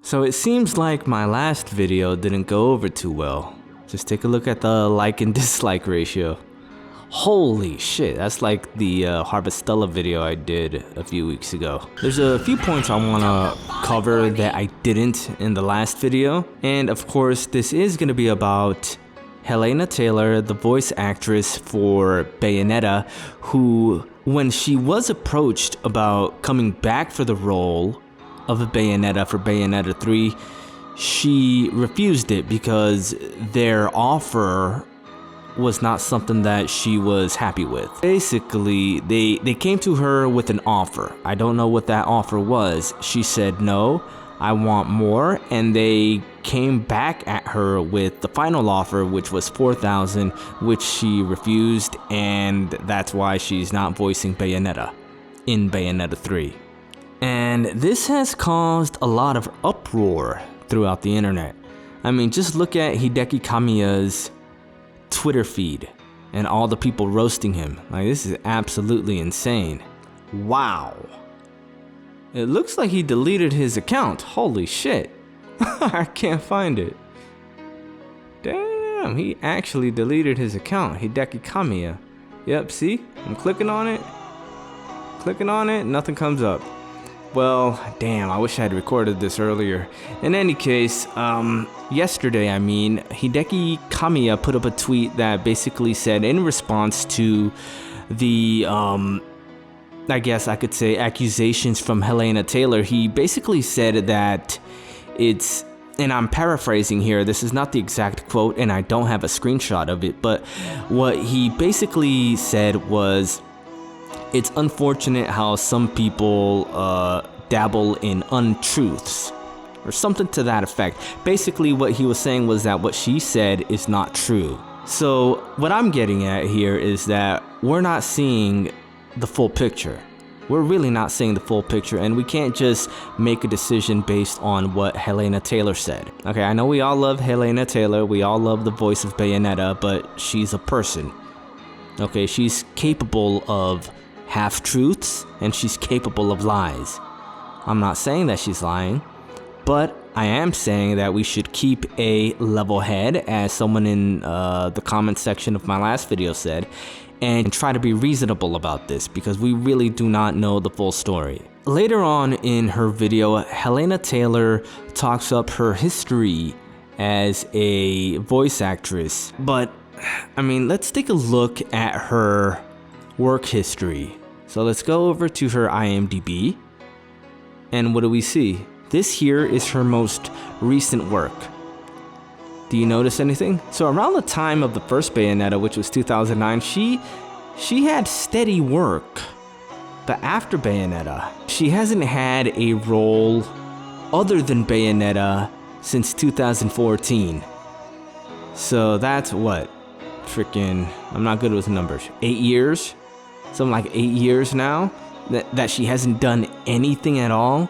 So it seems like my last video didn't go over too well. Just take a look at the like and dislike ratio. Holy shit, that's like the Harvestella video I did a few weeks ago. There's a few points I want to cover that I didn't in the last video. And of course, this is going to be about Hellena Taylor, the voice actress for Bayonetta, who, when she was approached about coming back for the role of Bayonetta for Bayonetta 3, she refused it because their offer was not something that she was happy with. Basically, they came to her with an offer. I don't know what that offer was. She said, no, I want more, and they came back at her with the final offer, which was $4,000, which she refused, and that's why she's not voicing Bayonetta in Bayonetta 3. And this has caused a lot of uproar throughout the internet. I mean, just look at Hideki Kamiya's Twitter feed and all the people roasting him. Like, this is absolutely insane. Wow. It looks like he deleted his account. Holy shit. I can't find it. Damn, he actually deleted his account. Hideki Kamiya. Yep, see? I'm clicking on it. Clicking on it, nothing comes up. Well, damn, I wish I had recorded this earlier. In any case, yesterday, Hideki Kamiya put up a tweet that basically said, in response to the, I guess I could say, accusations from Hellena Taylor, he basically said that it's, and I'm paraphrasing here, this is not the exact quote, and I don't have a screenshot of it, but what he basically said was, it's unfortunate how some people dabble in untruths, or something to that effect. Basically, what he was saying was that what she said is not true. So what I'm getting at here is that we're not seeing the full picture. We're really not seeing the full picture, and we can't just make a decision based on what Hellena Taylor said. Okay, I know we all love Hellena Taylor, we all love the voice of Bayonetta, but she's a person. Okay, she's capable of half-truths, and she's capable of lies. I'm not saying that she's lying, but I am saying that we should keep a level head, as someone in the comment section of my last video said, and try to be reasonable about this, because we really do not know the full story. Later on in her video, Hellena Taylor talks up her history as a voice actress, but I mean, let's take a look at her work history. So let's go over to her IMDb, and what do we see? This here is her most recent work. Do you notice anything? So around the time of the first Bayonetta, which was 2009, she had steady work. But after Bayonetta, she hasn't had a role other than Bayonetta since 2014. So that's what? Freaking, I'm not good with numbers. 8 years? Something like 8 years now that she hasn't done anything at all.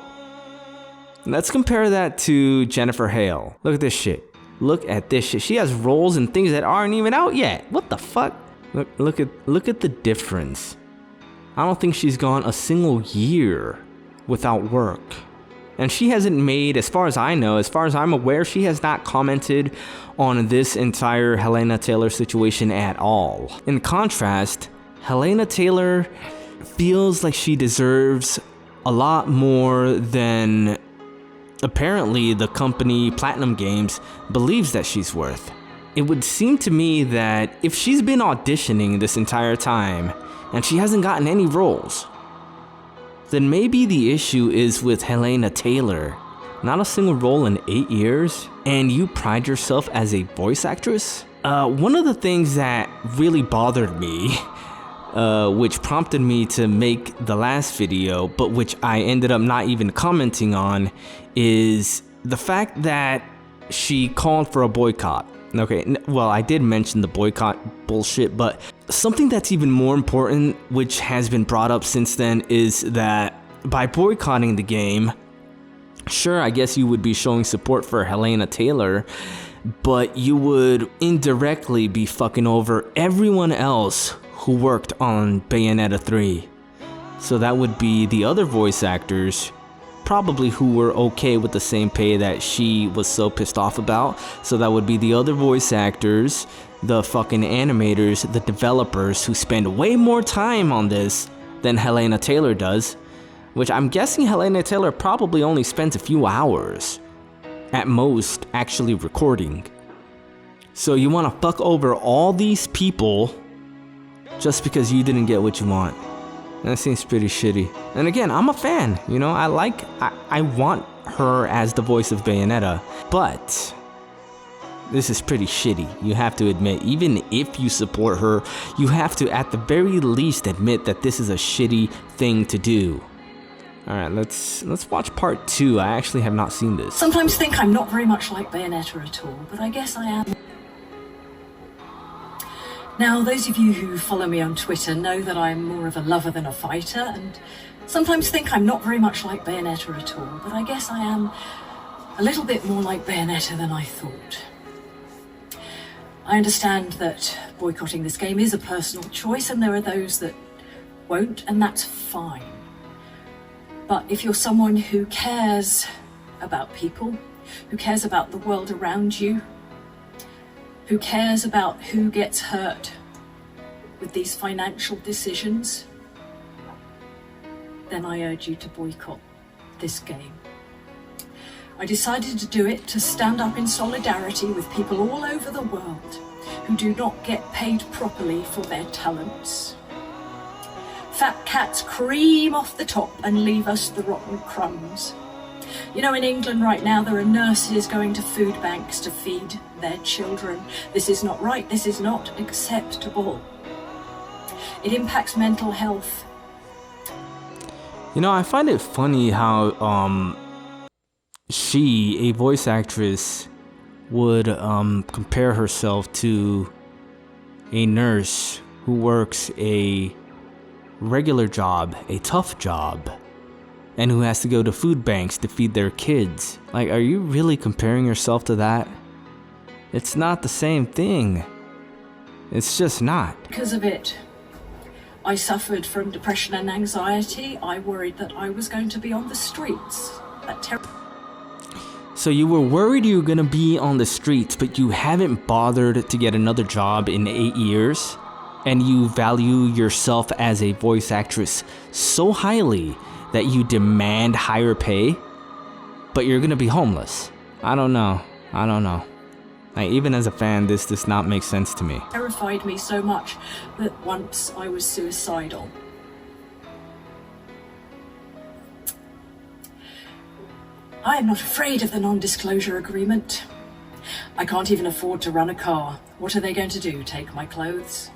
Let's compare that to Jennifer Hale. Look at this shit. Look at this shit. She has roles and things that aren't even out yet. What the fuck? Look at the difference. I don't think she's gone a single year without work. And she hasn't made, as far as I know, as far as I'm aware, she has not commented on this entire Hellena Taylor situation at all. In contrast, Hellena Taylor feels like she deserves a lot more than apparently the company Platinum Games believes that she's worth. It would seem to me that if she's been auditioning this entire time and she hasn't gotten any roles, then maybe the issue is with Hellena Taylor. Not a single role in 8 years, and you pride yourself as a voice actress? One of the things that really bothered me, which prompted me to make the last video, but which I ended up not even commenting on, is the fact that she called for a boycott. Okay, well, I did mention the boycott bullshit, but something that's even more important, which has been brought up since then, is that by boycotting the game, sure, I guess you would be showing support for Hellena Taylor, but you would indirectly be fucking over everyone else who worked on Bayonetta 3. So that would be the other voice actors, probably who were okay with the same pay that she was so pissed off about. So that would be the other voice actors, the fucking animators, the developers who spend way more time on this than Helena Taylor does. Which I'm guessing Helena Taylor probably only spends a few hours at most actually recording. So you want to fuck over all these people just because you didn't get what you want. That seems pretty shitty. And again, I'm a fan, you know, I want her as the voice of Bayonetta, but this is pretty shitty. You have to admit, even if you support her, you have to at the very least admit that this is a shitty thing to do. Alright, let's watch part 2. I actually have not seen this. Sometimes think I'm not very much like Bayonetta at all, but I guess I am. Now, those of you who follow me on Twitter know that I'm more of a lover than a fighter, and sometimes think I'm not very much like Bayonetta at all, but I guess I am a little bit more like Bayonetta than I thought. I understand that boycotting this game is a personal choice, and there are those that won't, and that's fine. But if you're someone who cares about people, who cares about the world around you, who cares about who gets hurt with these financial decisions, then I urge you to boycott this game. I decided to do it to stand up in solidarity with people all over the world who do not get paid properly for their talents. Fat cats cream off the top and leave us the rotten crumbs. You know, in England right now, there are nurses going to food banks to feed their children. This is not right. This is not acceptable. It impacts mental health. You know, I find it funny how she, a voice actress, would compare herself to a nurse who works a regular job, a tough job, and who has to go to food banks to feed their kids. Like, are you really comparing yourself to that? It's not the same thing. It's just not. Because of it, I suffered from depression and anxiety. I worried that I was going to be on the streets. So you were worried you were gonna be on the streets, but you haven't bothered to get another job in 8 years? And you value yourself as a voice actress so highly that you demand higher pay, but you're gonna be homeless. I don't know. Like, even as a fan, this does not make sense to me. Terrified me so much that once I was suicidal. I am not afraid of the non-disclosure agreement. I can't even afford to run a car. What are they going to do? Take my clothes?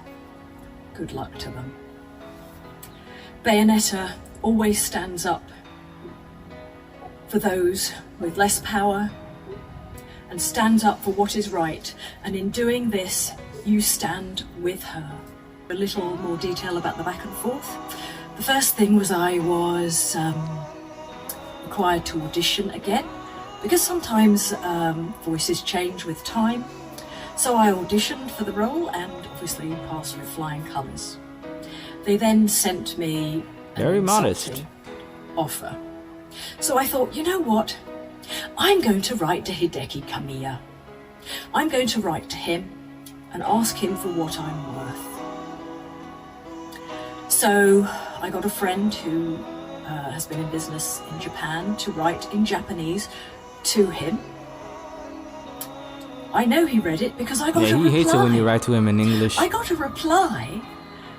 Good luck to them. Bayonetta always stands up for those with less power and stands up for what is right, and in doing this, you stand with her. A little more detail about the back and forth. The first thing was I was required to audition again, because sometimes voices change with time. So I auditioned for the role and obviously passed with flying colours. They then sent me very modest offer. So I thought, you know what? I'm going to write to Hideki Kamiya. I'm going to write to him and ask him for what I'm worth. So I got a friend who has been in business in Japan to write in Japanese to him. I know he read it because I got a reply. Yeah, he hates it when you write to him in English. I got a reply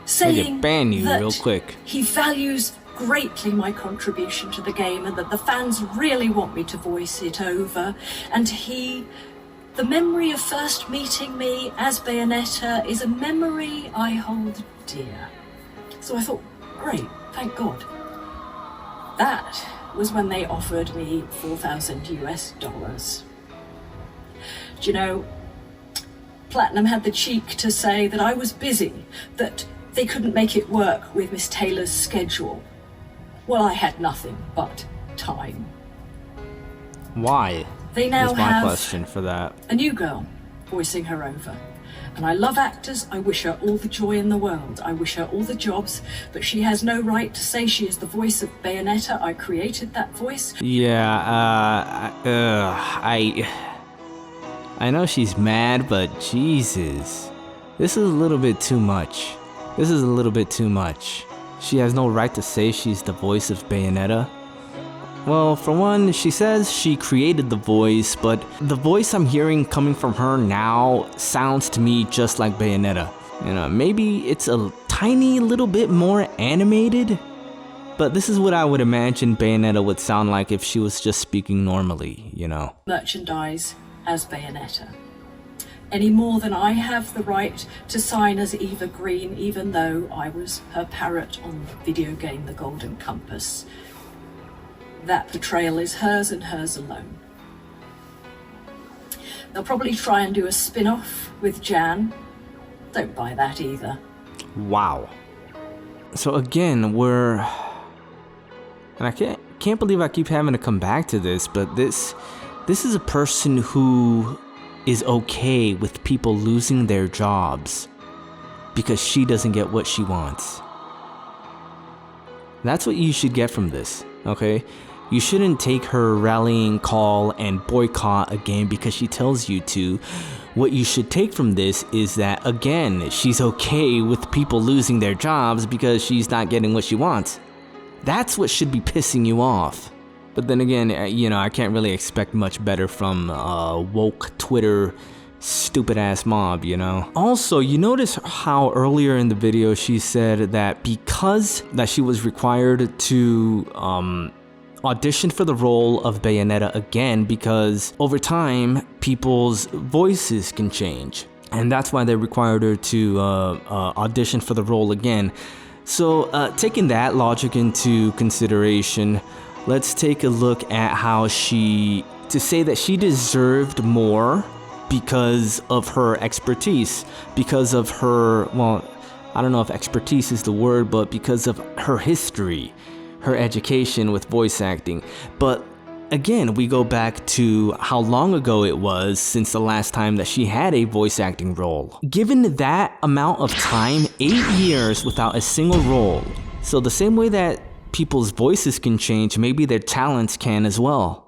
saying ban you that real quick. He values greatly my contribution to the game and that the fans really want me to voice it over. And the memory of first meeting me as Bayonetta is a memory I hold dear. So I thought, great, thank God. That was when they offered me $4,000 US. Do you know, Platinum had the cheek to say that I was busy, that they couldn't make it work with Miss Taylor's schedule. Well, I had nothing but time. Why? They now is my have question for that. a new girl voicing her over. And I love actors. I wish her all the joy in the world. I wish her all the jobs, but she has no right to say she is the voice of Bayonetta. I created that voice. Yeah, I know she's mad, but Jesus. This is a little bit too much. This is a little bit too much. She has no right to say she's the voice of Bayonetta. Well, for one, she says she created the voice, but the voice I'm hearing coming from her now sounds to me just like Bayonetta. You know, maybe it's a tiny little bit more animated, but this is what I would imagine Bayonetta would sound like if she was just speaking normally, you know. Merchandise as Bayonetta. Any more than I have the right to sign as Eva Green, even though I was her parrot on the video game The Golden Compass. That portrayal is hers and hers alone. They'll probably try and do a spin-off with Jan. Don't buy that either. Wow. So again, and I can't believe I keep having to come back to this, but this is a person who is okay with people losing their jobs because she doesn't get what she wants. That's what you should get from this, okay? You shouldn't take her rallying call and boycott a game because she tells you to. What you should take from this is that, again, she's okay with people losing their jobs because she's not getting what she wants. That's what should be pissing you off. But then again, you know, I can't really expect much better from woke Twitter stupid ass mob, you know. Also, you notice how earlier in the video she said that because that she was required to audition for the role of Bayonetta again because over time people's voices can change, and that's why they required her to audition for the role again. So taking that logic into consideration, let's take a look at how to say that she deserved more because of her expertise, because of her, well, I don't know if expertise is the word, but because of her history, her education with voice acting. But again, we go back to how long ago it was since the last time that she had a voice acting role. Given that amount of time, 8 years without a single role. So the same way that people's voices can change, maybe their talents can as well.